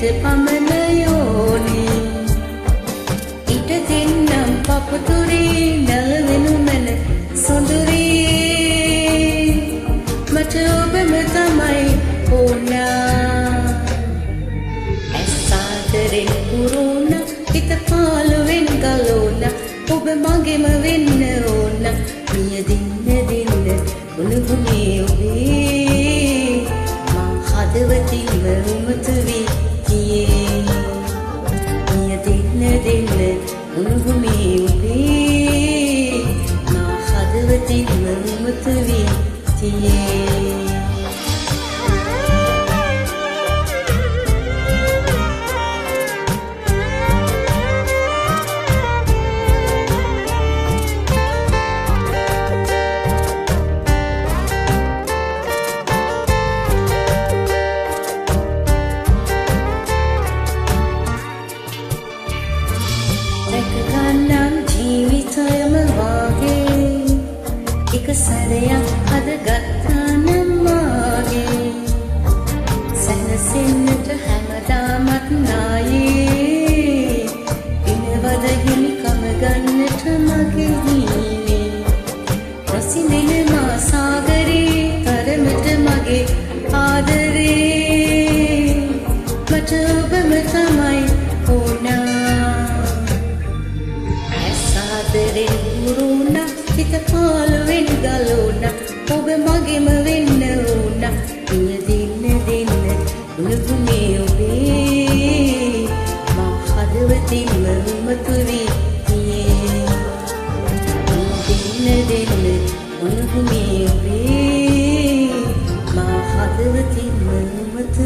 පමණයෝනි ඊට දෙන්නම් පපුතුරේ නැලවෙනු මැන සොඳුරේ මට ඔබම තමයි ඕනා ඇස්සාදරෙන් පුරුණ හිත පාළුවෙන් ගලෝන ඔබ මගේම වෙන්න ඕන මිය දින්න උණුගුනේ ඔබේ මං හදවතින්ම උමතු වී ගියේ මිය දින්න උණුගුනේ ඔබේ මං හදවතින්ම උමතු වී ගියේ ජීවිතයම වාගේ එක සැරයක් හදගත්තා නම් මාගේ සැනසෙන්නට හැමදාමත් නායේ පිනවද හිමිකම ගන්නට මගේ හීනේ රසිනෙන මා සාගරේ තරමට මගේ ආදරේ මට ඔබම තමයි ඕනා ඇස්සාදරෙන් මුරුණ හිත පාළුවෙන් ගලෝන ඔබ මගේම වෙන්න ඕන මිය දින්න උණුගුනේ ඔබේ මං හදවතින්ම උමතු වී ගියේ මිය දින්න උණුගුනේ ඔබේ මං හදවතින්ම උමතු